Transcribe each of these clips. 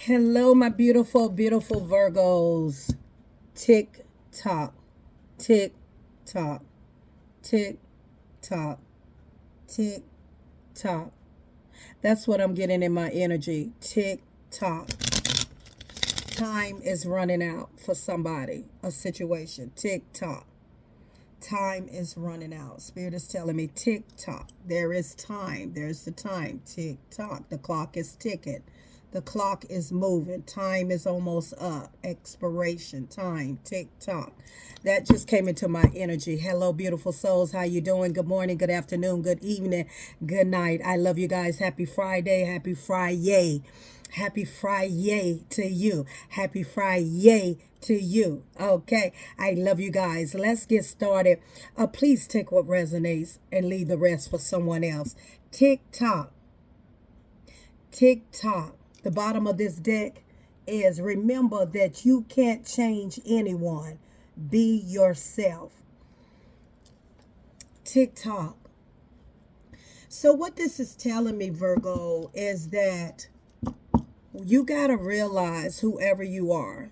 Hello, my beautiful, beautiful Virgos. Tick tock, tick tock, tick tock, tick tock. That's what I'm getting in my energy. Tick tock. Time is running out for somebody, a situation. Tick tock. Time is running out. Spirit is telling me tick tock. There is time. There's the time. Tick tock. The clock is ticking. The clock is moving. Time is almost up. Expiration time. Tick tock. That just came into my energy. Hello, beautiful souls. How you doing? Good morning, good afternoon, good evening, good night. I love you guys. Happy Friday. Happy Friday. Happy Friday to you. Happy Friday to you. Okay. I love you guys. Let's get started. Please take what resonates and leave the rest for someone else. Tick tock. Tick tock. The bottom of this deck is remember that you can't change anyone. Be yourself. Tick tock. So what this is telling me, Virgo, is that you got to realize, whoever you are,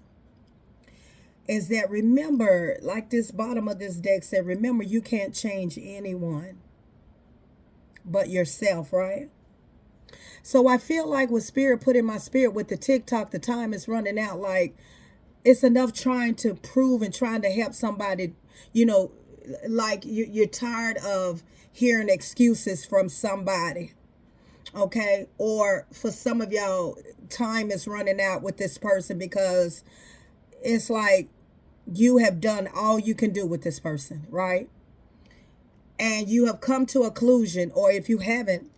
is that remember, like this bottom of this deck said, remember you can't change anyone but yourself, right? So I feel like what Spirit put in my spirit with the TikTok, the time is running out. Like it's enough trying to prove and trying to help somebody, like you're tired of hearing excuses from somebody. Okay. Or for some of y'all, time is running out with this person because it's like you have done all you can do with this person, right? And you have come to a conclusion, or if you haven't,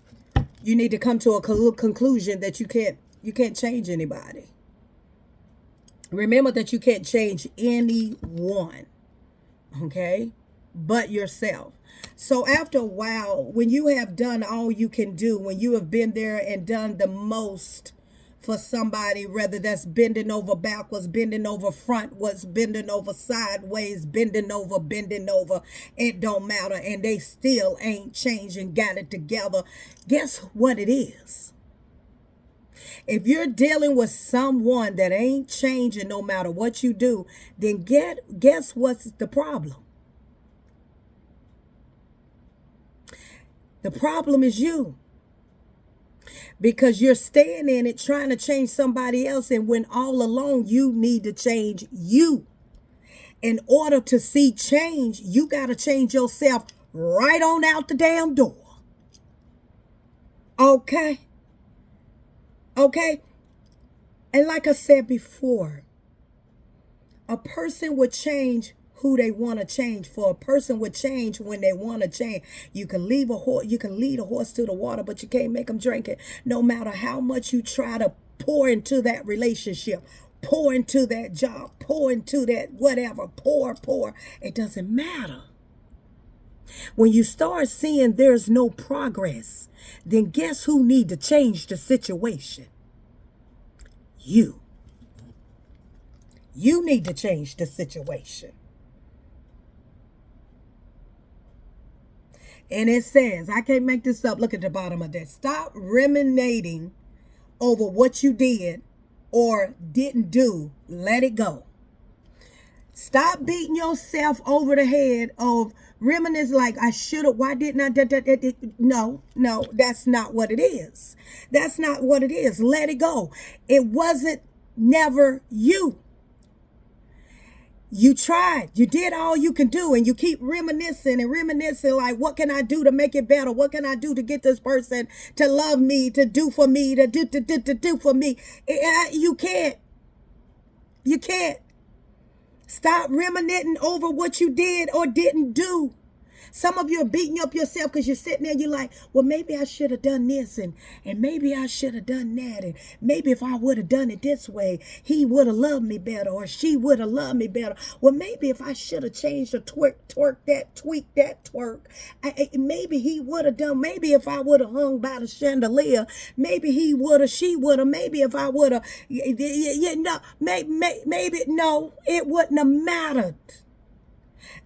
you need to come to a conclusion that you can't change anybody. Remember that you can't change anyone, okay, but yourself. So after a while, when you have done all you can do, when you have been there and done the most for somebody, whether that's bending over backwards, bending over frontwards, bending over sideways, bending over, it don't matter, and they still ain't changing, got it together. Guess what it is? If you're dealing with someone that ain't changing no matter what you do, then guess what's the problem? The problem is you. Because you're staying in it trying to change somebody else, and when all along you need to change you. In order to see change, you got to change yourself right on out the damn door. Okay? Okay? And like I said before, a person would change who they want to change for. A person would change when they want to change. You can lead a horse to the water, but you can't make them drink it. No matter how much you try to pour into that relationship, pour into that job, pour into that whatever, pour. It doesn't matter. When you start seeing there's no progress, then guess who need to change the situation? You. You need to change the situation. And it says, I can't make this up. Look at the bottom of that. Stop ruminating over what you did or didn't do. Let it go. Stop beating yourself over the head of reminisce like I should have. Why didn't I? No, that's not what it is. That's not what it is. Let it go. It wasn't never you. You tried. You did all you can do, and you keep reminiscing like, what can I do to make it better? What can I do to get this person to love me, to do for me, to do for me? You can't. You can't. Stop reminiscing over what you did or didn't do. Some of you are beating up yourself because you're sitting there and you're like, well, maybe I should have done this and maybe I should have done that. And maybe if I would have done it this way, he would have loved me better or she would have loved me better. Well, maybe if I should have changed the tweak that twerk, maybe he would have done, maybe if I would have hung by the chandelier, maybe he would have, she would have, maybe if I would have, maybe, no, it wouldn't have mattered.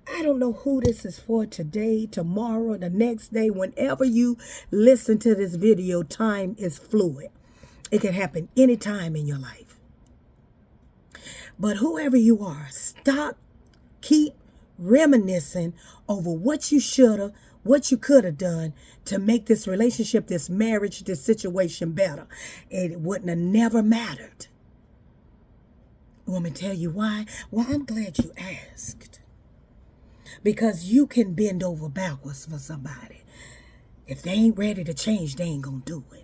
I don't know who this is for today, tomorrow, the next day. Whenever you listen to this video, time is fluid. It can happen anytime in your life. But whoever you are, keep reminiscing over what you should have, what you could have done to make this relationship, this marriage, this situation better. It wouldn't have never mattered. You want me to tell you why? Well, I'm glad you asked. Because you can bend over backwards for somebody. If they ain't ready to change, they ain't going to do it.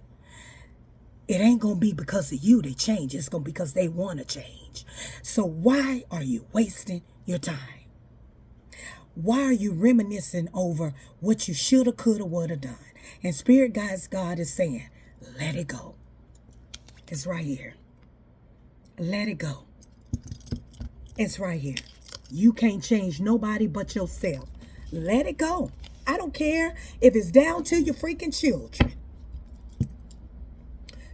It ain't going to be because of you they change. It's going to be because they want to change. So why are you wasting your time? Why are you reminiscing over what you should have, could have, would have done? And Spirit Guides God is saying, let it go. It's right here. Let it go. It's right here. You can't change nobody but yourself. Let it go. I don't care if it's down to your freaking children.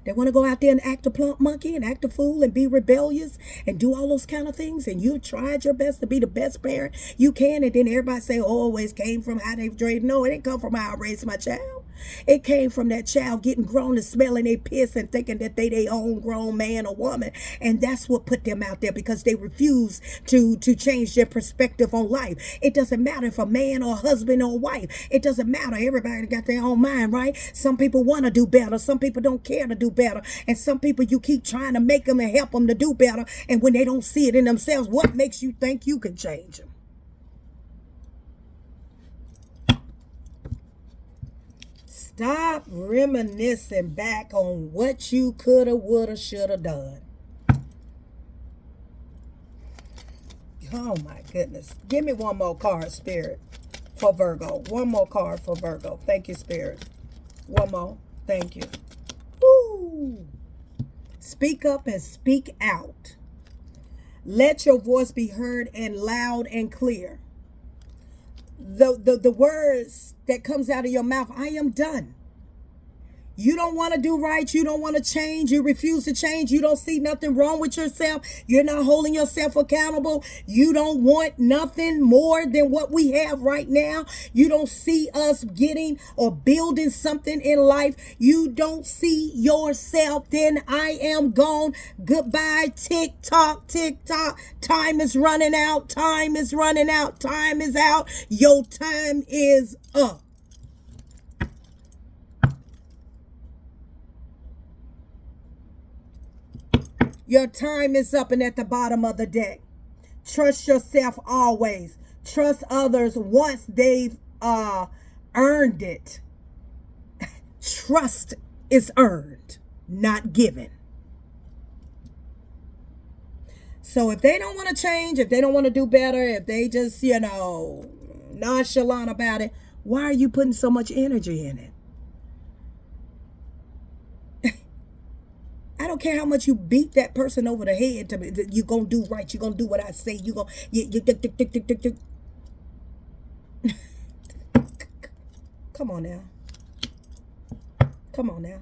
They want to go out there and act a plump monkey and act a fool and be rebellious and do all those kind of things. And you tried your best to be the best parent you can. And then everybody say, oh, always came from how they've raised. No, it didn't come from how I raised my child. It came from that child getting grown and smelling their piss and thinking that they their own grown man or woman. And that's what put them out there, because they refuse to change their perspective on life. It doesn't matter if a man or a husband or a wife. It doesn't matter. Everybody got their own mind, right? Some people want to do better. Some people don't care to do better. And some people you keep trying to make them and help them to do better. And when they don't see it in themselves, what makes you think you can change them? Stop reminiscing back on what you coulda, woulda, shoulda done. Oh my goodness. Give me one more card, Spirit, for Virgo. One more card for Virgo. Thank you, Spirit. One more. Thank you. Woo. Speak up and speak out. Let your voice be heard and loud and clear. The words that comes out of your mouth, I am done. You don't want to do right. You don't want to change. You refuse to change. You don't see nothing wrong with yourself. You're not holding yourself accountable. You don't want nothing more than what we have right now. You don't see us getting or building something in life. You don't see yourself. Then I am gone. Goodbye. Tick tock, tick tock. Time is running out. Time is running out. Time is out. Your time is up. Your time is up and at the bottom of the deck. Trust yourself always. Trust others once they've earned it. Trust is earned, not given. So if they don't want to change, if they don't want to do better, if they just, nonchalant about it, why are you putting so much energy in it? I don't care how much you beat that person over the head to you're going to do right. You're going to do what I say. You're going to... Come on now. Come on now.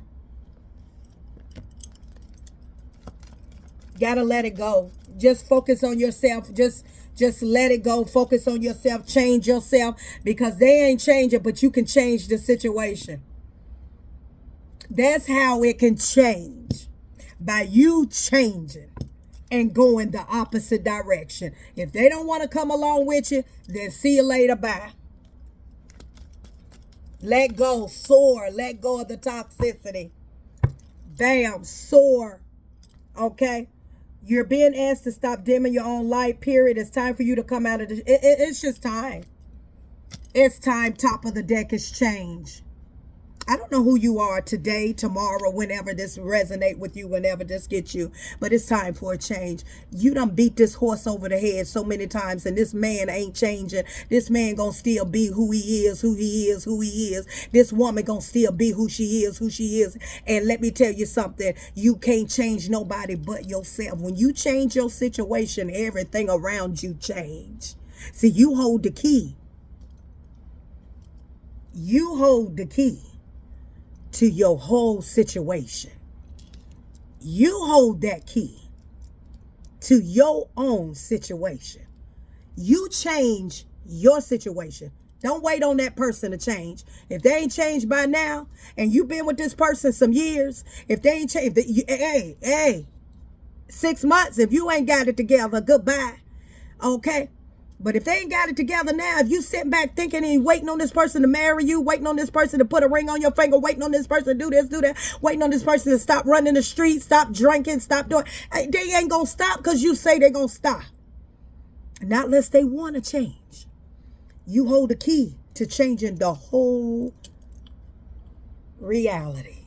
Gotta let it go. Just focus on yourself. Just let it go. Focus on yourself. Change yourself, because they ain't changing, but you can change the situation. That's how it can change. By you changing and going the opposite direction. If they don't want to come along with you, then see you later. Bye. Let go. Soar. Let go of the toxicity. Bam. Soar. Okay? You're being asked to stop dimming your own light, period. It's time for you to come out of the... It's just time. It's time. Top of the deck is change. I don't know who you are today, tomorrow, whenever this resonate with you, whenever this gets you, but it's time for a change. You done beat this horse over the head so many times, and this man ain't changing. This man gonna still be who he is, who he is, who he is. This woman gonna still be who she is, who she is. And let me tell you something, you can't change nobody but yourself. When you change your situation, everything around you change. See, you hold the key. You hold the key to your whole situation. You hold that key to your own situation. You change your situation, Don't wait on that person to change. If they ain't changed by now, and you've been with this person some years, if they ain't changed, hey, 6 months, if you ain't got it together, goodbye. Okay? But if they ain't got it together now, if you sitting back thinking and waiting on this person to marry you, waiting on this person to put a ring on your finger, waiting on this person to do this, do that, waiting on this person to stop running the streets, stop drinking, stop doing, they ain't gonna stop because you say they're gonna stop. Not unless they want to change. You hold the key to changing the whole reality.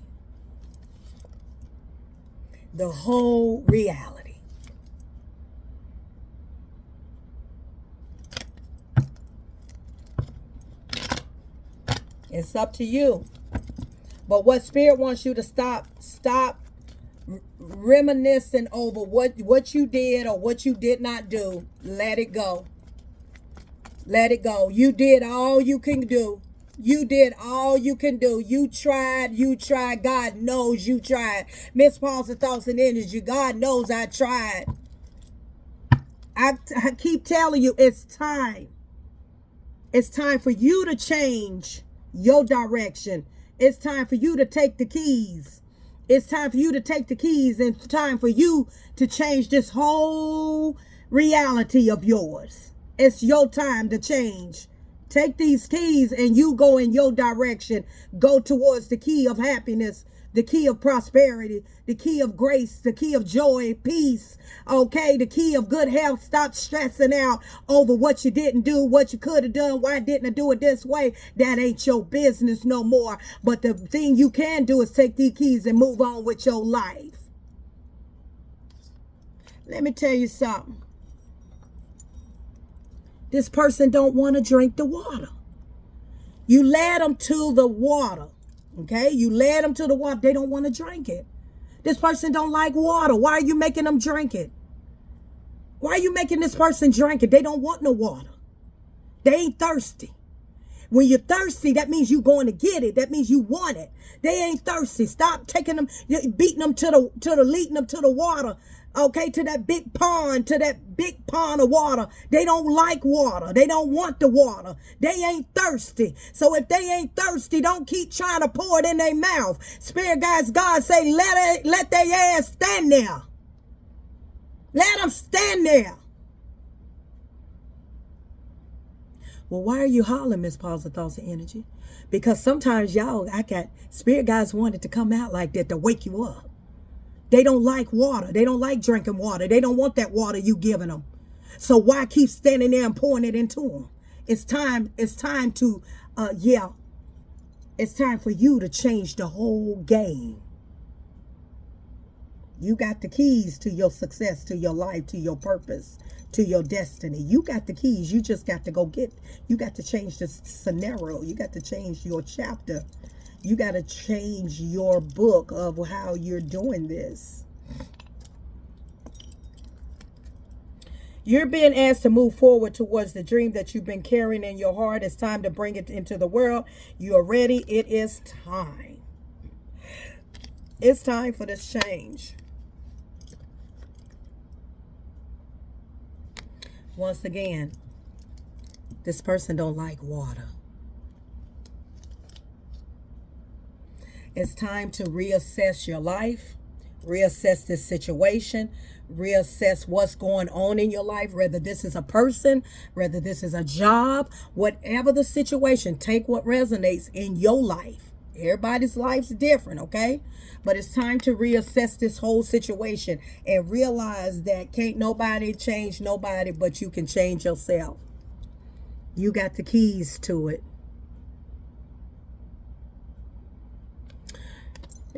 The whole reality. It's up to you. But what Spirit wants you to stop reminiscing over what you did or what you did not do. Let it go. Let it go. You did all you can do. You did all you can do. You tried. God knows you tried. Miss Paul's Thoughts and Energy. God knows I tried. I keep telling you, it's time. It's time for you to change your direction. It's time for you to take the keys. It's time for you to take the keys, and it's time for you to change this whole reality of yours. It's your time to change. Take these keys and you go in your direction. Go towards the key of happiness, the key of prosperity, the key of grace, the key of joy, peace, okay, the key of good health. Stop stressing out over what you didn't do, what you could have done, why didn't I do it this way? That ain't your business no more. But the thing you can do is take these keys and move on with your life. Let me tell you something. This person don't want to drink the water. You led them to the water. Okay? You led them to the water. They don't want to drink it. This person don't like water. Why are you making them drink it? Why are you making this person drink it? They don't want no water. They ain't thirsty. When you're thirsty, that means you're going to get it. That means you want it. They ain't thirsty. Stop taking them, beating them leading them to the water. Okay, to that big pond of water. They don't like water. They don't want the water. They ain't thirsty. So if they ain't thirsty, don't keep trying to pour it in their mouth. Spirit guides, God say, let their ass stand there. Let them stand there. Well, why are you hollering, Miss Positive Thoughts and Energy? Because sometimes y'all, Spirit guides wanted to come out like that to wake you up. They don't like water. They don't like drinking water. They don't want that water you giving them. So why keep standing there and pouring it into them? It's time to, it's time for you to change the whole game. You got the keys to your success, to your life, to your purpose, to your destiny. You got the keys. You just got to you got to change the scenario. You got to change your chapter. You got to change your book of how you're doing this. You're being asked to move forward towards the dream that you've been carrying in your heart. It's time to bring it into the world. You are ready. It is time. It's time for this change. Once again, this person don't like water. It's time to reassess your life, reassess this situation, reassess what's going on in your life, whether this is a person, whether this is a job, whatever the situation, take what resonates in your life. Everybody's life's different, okay? But it's time to reassess this whole situation and realize that can't nobody change nobody, but you can change yourself. You got the keys to it.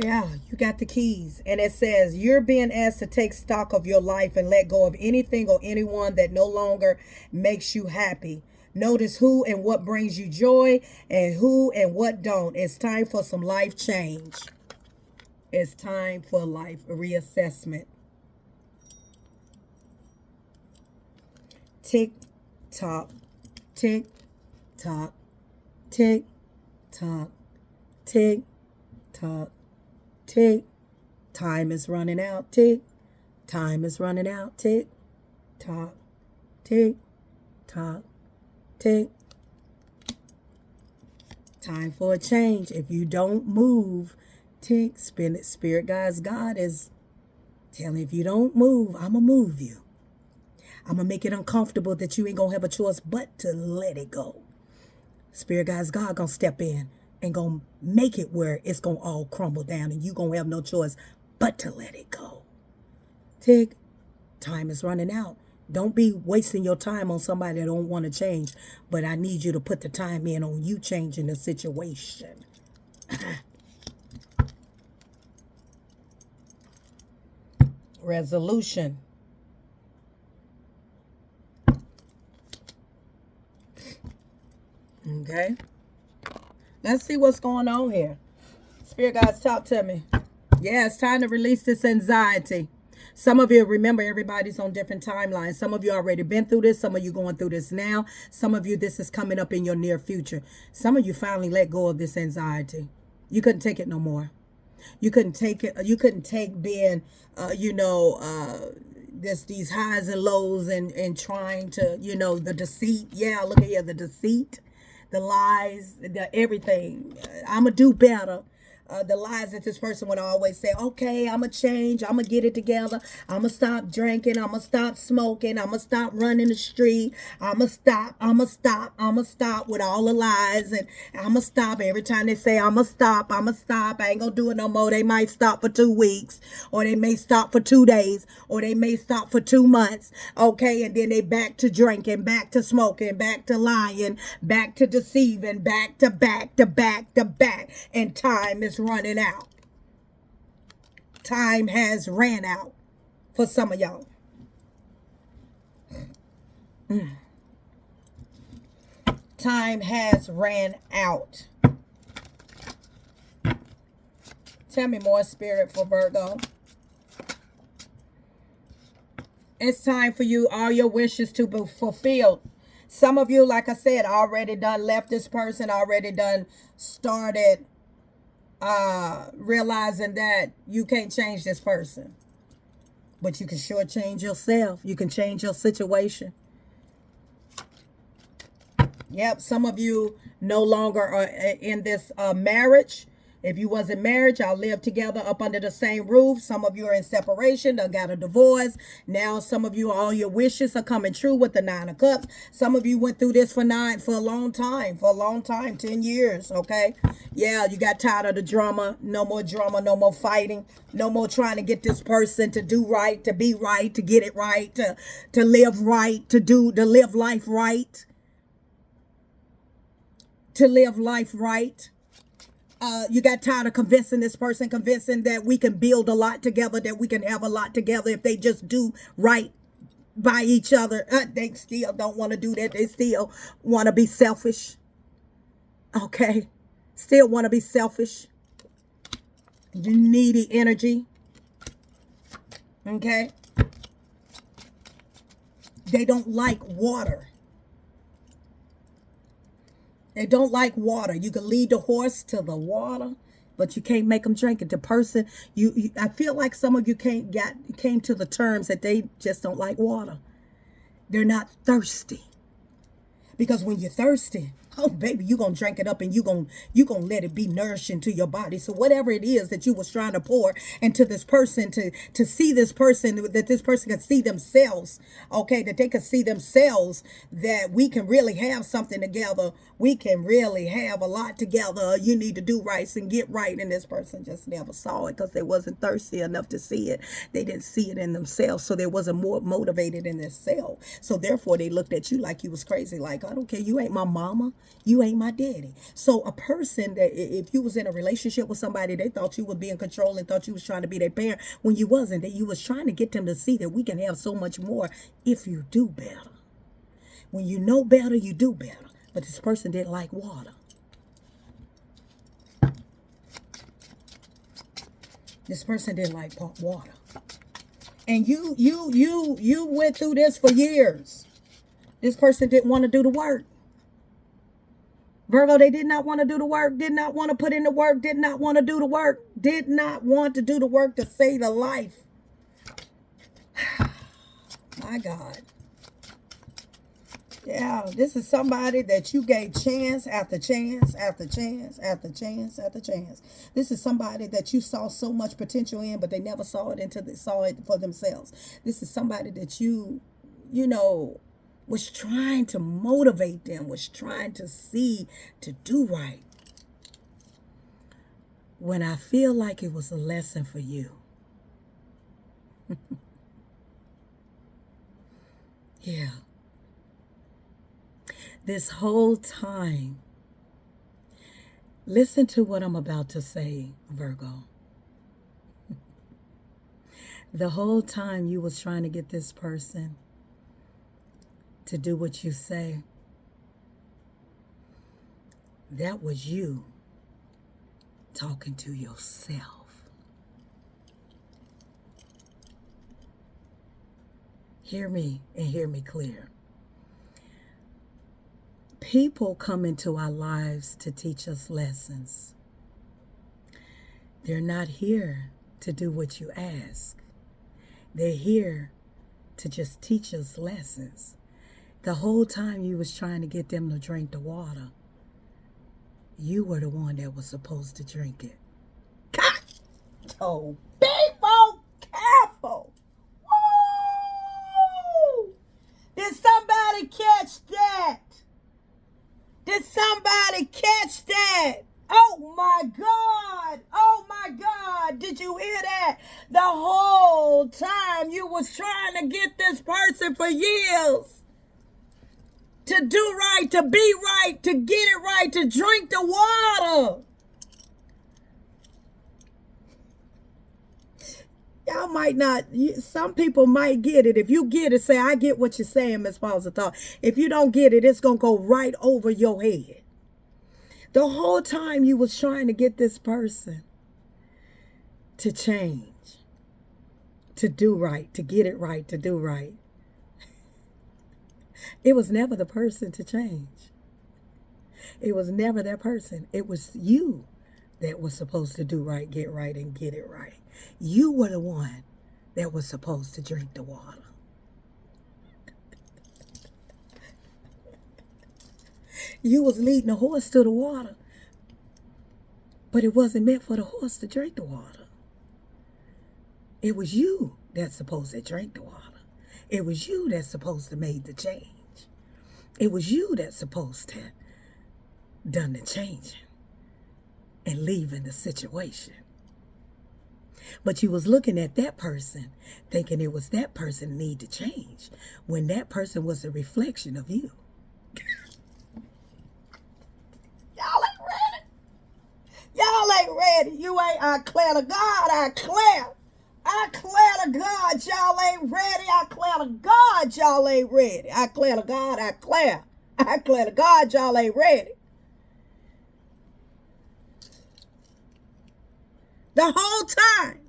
Yeah, you got the keys. And it says, you're being asked to take stock of your life and let go of anything or anyone that no longer makes you happy. Notice who and what brings you joy and who and what don't. It's time for some life change. It's time for life reassessment. Tick, tock, tick, tock, tick, tock, tick, tock. Tick, time is running out, tick, time is running out, tick, tock, tick, tock, tick, time for a change. If you don't move, tick, spin it. Spirit guides, God is telling, if you don't move, I'm going to move you. I'm going to make it uncomfortable that you ain't going to have a choice but to let it go. Spirit guides, God going to step in and going to make it where it's going to all crumble down and you going to have no choice but to let it go. Tick, time is running out. Don't be wasting your time on somebody that don't want to change. But I need you to put the time in on you changing the situation. Resolution. Okay. Let's see what's going on here. Spirit guides, talk to me. Yeah, it's time to release this anxiety. Some of you, remember, everybody's on different timelines. Some of you already been through this. Some of you going through this now. Some of you, this is coming up in your near future. Some of you finally let go of this anxiety. You couldn't take it no more. You couldn't take it. You couldn't take being, these highs and lows and trying to, the deceit. Yeah, look at here, the deceit, the lies, the everything. I'm going to do better. The lies that this person would always say, okay, I'm going to change. I'm going to get it together. I'm going to stop drinking. I'm going to stop smoking. I'm going to stop running the street. I'm going to stop. I'm going to stop. I'm going to stop with all the lies. And I'm going to stop every time they say, I'm going to stop. I'm going to stop. I ain't going to do it no more. They might stop for 2 weeks, or they may stop for 2 days, or they may stop for 2 months. Okay. And then they back to drinking, back to smoking, back to lying, back to deceiving, back to back to back to back. And time is running out. Time has ran out for some of y'all. Time has ran out. Tell me more, Spirit, for Virgo. It's time for you, all your wishes to be fulfilled. Some of you, like I said, already done left this person, already done started realizing that you can't change this person, but you can sure change yourself. You can change your situation. Yep, some of you no longer are in this marriage. If you was in marriage, y'all live together up under the same roof. Some of you are in separation, done got a divorce. Now some of you, all your wishes are coming true with the 9 of Cups. Some of you went through this for a long time, 10 years, okay? Yeah, you got tired of the drama, no more fighting, no more trying to get this person to do right, to be right, to get it right, to live right, to live life right. To live life right. You got tired of convincing this person, convincing that we can build a lot together, that we can have a lot together if they just do right by each other. They still don't want to do that. They still want to be selfish. Okay. Still want to be selfish. Needy energy. Okay. They don't like water. They don't like water. You can lead the horse to the water, but you can't make them drink it. The person, I feel like some of you came to the terms that they just don't like water. They're not thirsty. Because when you're thirsty, oh baby, you're going to drink it up and you're going to let it be nourishing to your body. So whatever it is that you was trying to pour into this person, to see this person, that this person can see themselves, okay, that they can see themselves, that we can really have something together. We can really have a lot together. You need to do right and get right. And this person just never saw it because they wasn't thirsty enough to see it. They didn't see it in themselves. So they wasn't more motivated in themselves. So therefore they looked at you like you was crazy. Like, I don't care. You ain't my mama. You ain't my daddy. So a person that, if you was in a relationship with somebody, they thought you would be in control and thought you was trying to be their parent when you wasn't. That you was trying to get them to see that we can have so much more if you do better. When you know better, you do better. But this person didn't like water. This person didn't like water. And you went through this for years. This person didn't want to do the work. Virgo, they did not want to do the work, did not want to put in the work, did not want to do the work, did not want to do the work to save the life. My God. Yeah, this is somebody that you gave chance after chance after chance after chance after chance. This is somebody that you saw so much potential in, but they never saw it until they saw it for themselves. This is somebody that you know, was trying to motivate them, was trying to see to do right. When I feel like it was a lesson for you. Yeah. This whole time, listen to what I'm about to say, Virgo. The whole time you was trying to get this person to do what you say, that was you talking to yourself. Hear me and hear me clear. People come into our lives to teach us lessons. They're not here to do what you ask. They're here to just teach us lessons. The whole time you was trying to get them to drink the water, you were the one that was supposed to drink it. Oh, people, careful. Woo! Did somebody catch that? Did somebody catch that? Oh my God. Oh my God. Did you hear that? The whole time you was trying to get this person for years to do right, to be right, to get it right, to drink the water. Y'all might not, some people might get it. If you get it, say, I get what you're saying, Miss Positor. If you don't get it, it's going to go right over your head. The whole time you was trying to get this person to change, to do right, to get it right, to do right. It was never the person to change. It was never that person. It was you that was supposed to do right, get right, and get it right. You were the one that was supposed to drink the water. You was leading the horse to the water, but it wasn't meant for the horse to drink the water. It was you that's supposed to drink the water. It was you that's supposed to make the change. It was you that's supposed to done the changing and leaving the situation. But you was looking at that person thinking it was that person need to change when that person was a reflection of you. Y'all ain't ready. Y'all ain't ready. You ain't. I declare to God. I declare to God, y'all ain't ready. I declare to God, y'all ain't ready. I declare to God, I declare to God, y'all ain't ready. The whole time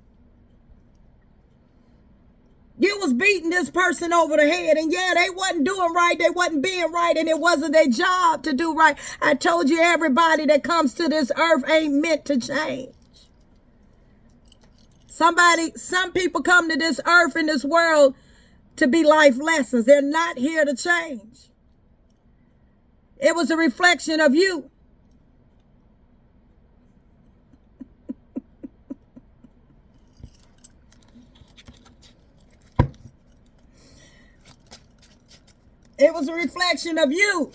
you was beating this person over the head, and yeah, they wasn't doing right, they wasn't being right, and it wasn't their job to do right. I told you, everybody that comes to this earth ain't meant to change. Some people come to this earth and this world to be life lessons. They're not here to change. It was a reflection of you. It was a reflection of you.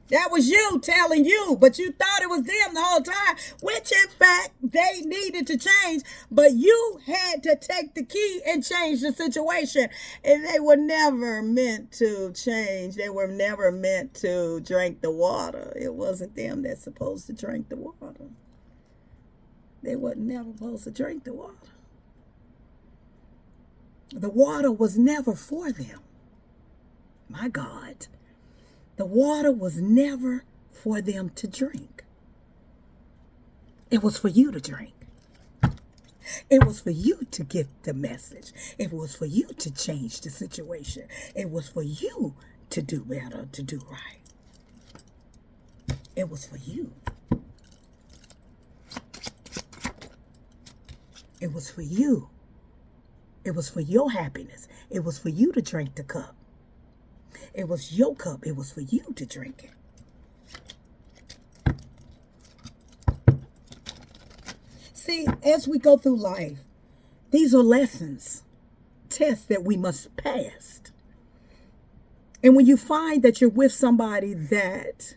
That was you telling you, but you thought it was them the whole time, which in fact they needed to change, but you had to take the key and change the situation. And they were never meant to change. They were never meant to drink the water. It wasn't them that's supposed to drink the water. They were never supposed to drink the water. The water was never for them. My God. The water was never for them to drink. It was for you to drink. It was for you to get the message. It was for you to change the situation. It was for you to do better, to do right. It was for you. It was for you. It was for your happiness. It was for you to drink the cup. It was your cup. It was for you to drink it. See, as we go through life, these are lessons, tests that we must pass. And when you find that you're with somebody that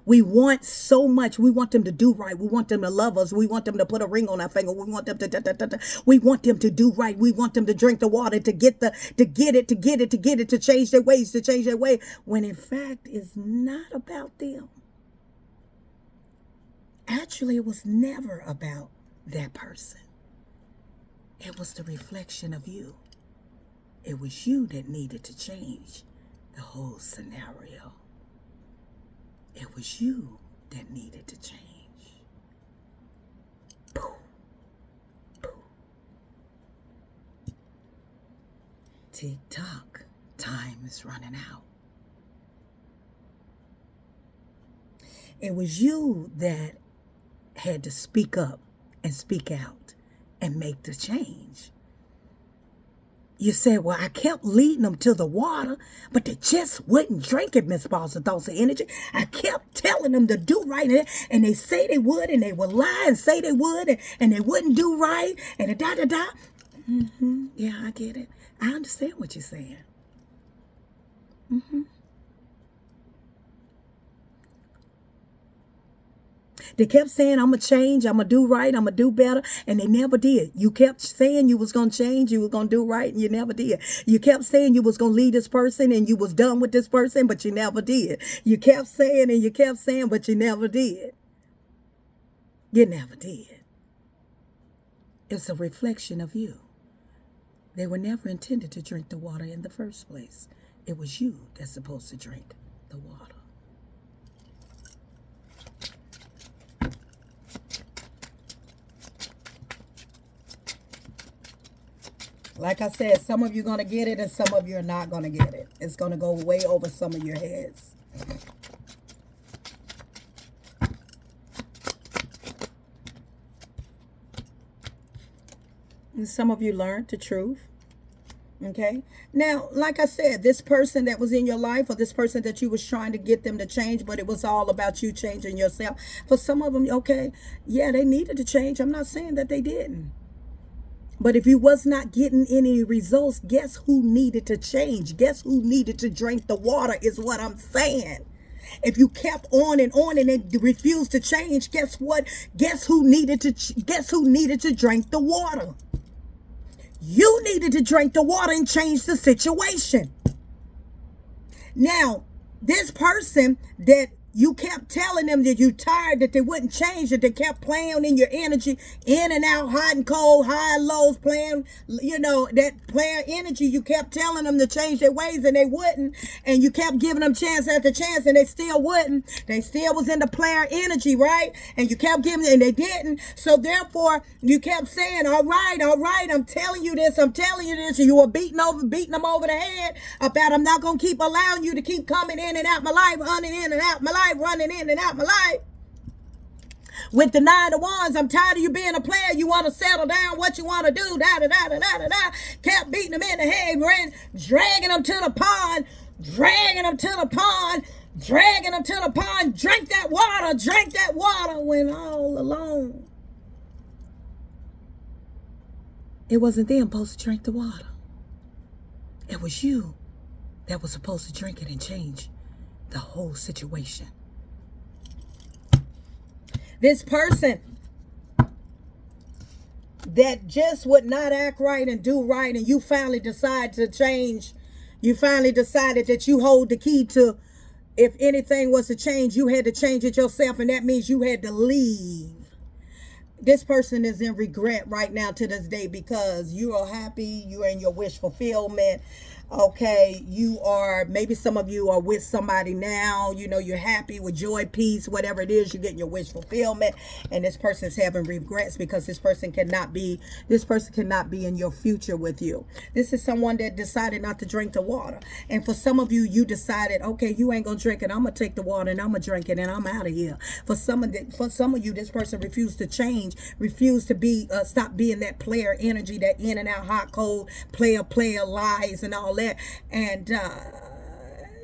we want so much, we want them to do right, we want them to love us, we want them to put a ring on our finger, we want them to we want them to do right, we want them to drink the water, to get it, to change their ways, when in fact it's not about them. Actually, it was never about that person. It was the reflection of you. It was you that needed to change the whole scenario. It was you that needed to change. Boom. Boom. Tick tock. Time is running out. It was you that had to speak up and speak out and make the change. You said, well, I kept leading them to the water, but they just wouldn't drink it, Miss Balls of Thoughts of Energy. I kept telling them to do right, and they say they would, and they would lie and say they would, and they wouldn't do right, and da-da-da. Yeah, I get it. I understand what you're saying. They kept saying, I'm going to change, I'm going to do right, I'm going to do better, and they never did. You kept saying you was going to change, you were going to do right, and you never did. You kept saying you was going to lead this person, and you was done with this person, but you never did. You kept saying, and you kept saying, but you never did. You never did. It's a reflection of you. They were never intended to drink the water in the first place. It was you that's supposed to drink the water. Like I said, some of you are going to get it and some of you are not going to get it. It's going to go way over some of your heads. And some of you learned the truth. Okay. Now, like I said, this person that was in your life, or this person that you was trying to get them to change, but it was all about you changing yourself. For some of them, okay, yeah, they needed to change. I'm not saying that they didn't. But if you was not getting any results, guess who needed to change? Guess who needed to drink the water is what I'm saying. If you kept on and it refused to change, guess what? Guess who needed to drink the water? You needed to drink the water and change the situation. Now, this person that you kept telling them that you tired, that they wouldn't change, that they kept playing in your energy, in and out, hot and cold, high and lows, playing, that player energy. You kept telling them to change their ways and they wouldn't. And you kept giving them chance after chance and they still wouldn't. They still was in the player energy, right? And you kept giving them and they didn't. So therefore, you kept saying, all right, I'm telling you this. And you were beating them over the head about, I'm not going to keep allowing you to keep coming in and out my life, running in and out my life. Running in and out my life with the 9 of Wands. I'm tired of you being a player. You want to settle down, what you want to do, kept beating them in the head, dragging them to the pond, drink that water, when all alone it wasn't them supposed to drink the water. It was you that was supposed to drink it and change the whole situation. This person that just would not act right and do right, and you finally decide to change. You finally decided that you hold the key to, if anything was to change, you had to change it yourself, and that means you had to leave. This person is in regret right now to this day because you are happy, you're in your wish fulfillment. Okay, you are, maybe some of you are with somebody now, you're happy with joy, peace, whatever it is, you're getting your wish fulfillment, and this person is having regrets because this person cannot be in your future with you. This is someone that decided not to drink the water. And for some of you, you decided, okay, you ain't gonna drink it, I'm gonna take the water and I'm gonna drink it and I'm out of here. For some of you, this person refused to change change. Refuse to be stop being that player energy, that in and out, hot, cold, player, lies and all that. And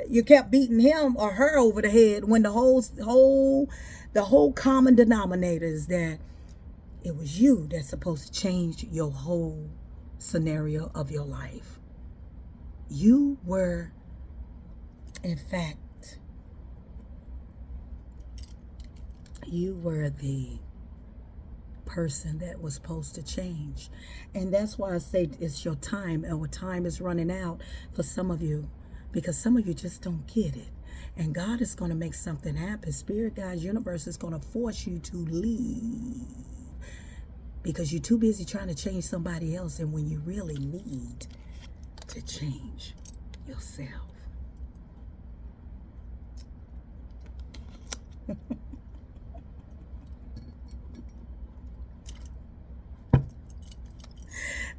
you kept beating him or her over the head when the whole common denominator is that it was you that's supposed to change your whole scenario of your life. You were, in fact, you were the person that was supposed to change. And that's why I say it's your time. Our time is running out for some of you, because some of you just don't get it. And God is going to make something happen. Spirit, God's universe is going to force you to leave, because you're too busy trying to change somebody else, and when you really need to change yourself.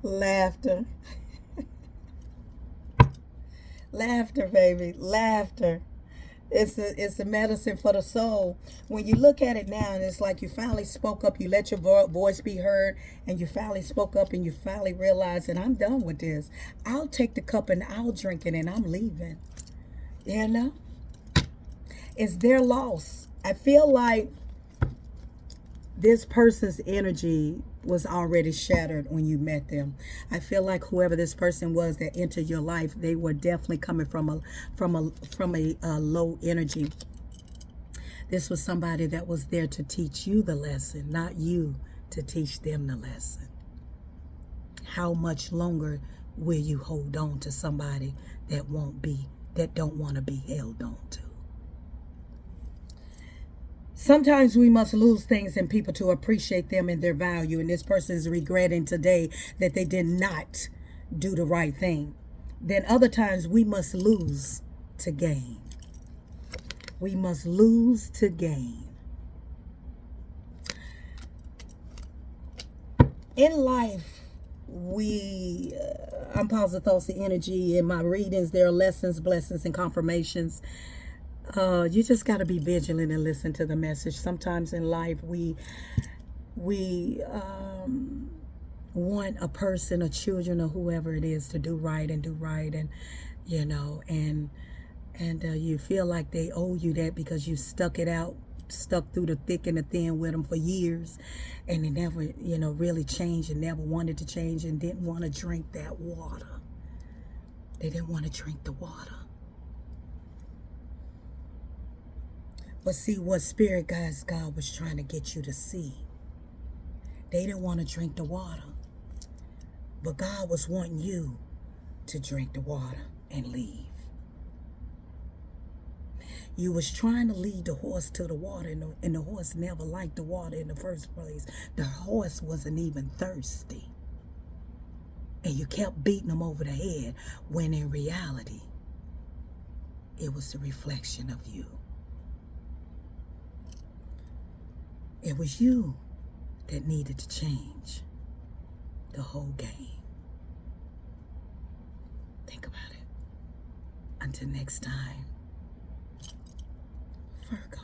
Laughter. Laughter, baby. Laughter. It's a medicine for the soul. When you look at it now, and it's like you finally spoke up, you let your voice be heard, and you finally spoke up, and you finally realized that I'm done with this. I'll take the cup and I'll drink it, and I'm leaving. You know? It's their loss. I feel like this person's energy was already shattered when you met them. I feel like whoever this person was that entered your life, they were definitely coming from a low energy. This was somebody that was there to teach you the lesson, not you to teach them the lesson. How much longer will you hold on to somebody that don't want to be held on to? Sometimes we must lose things and people to appreciate them and their value. And this person is regretting today that they did not do the right thing. Then other times we must lose to gain. We must lose to gain. In life, I'm positive thoughts, the energy in my readings. There are lessons, blessings, and confirmations. You just got to be vigilant and listen to the message. Sometimes in life, we want a person, or children, or whoever it is, to do right, and you know, and you feel like they owe you that because you stuck through the thick and the thin with them for years, and they never, really changed, and never wanted to change, and didn't want to drink that water. They didn't want to drink the water. But see, what Spirit Guides God was trying to get you to see, they didn't want to drink the water. But God was wanting you to drink the water and leave. You was trying to lead the horse to the water, and the horse never liked the water in the first place. The horse wasn't even thirsty. And you kept beating him over the head, when in reality, it was the reflection of you. It was you that needed to change the whole game. Think about it. Until next time, Virgo.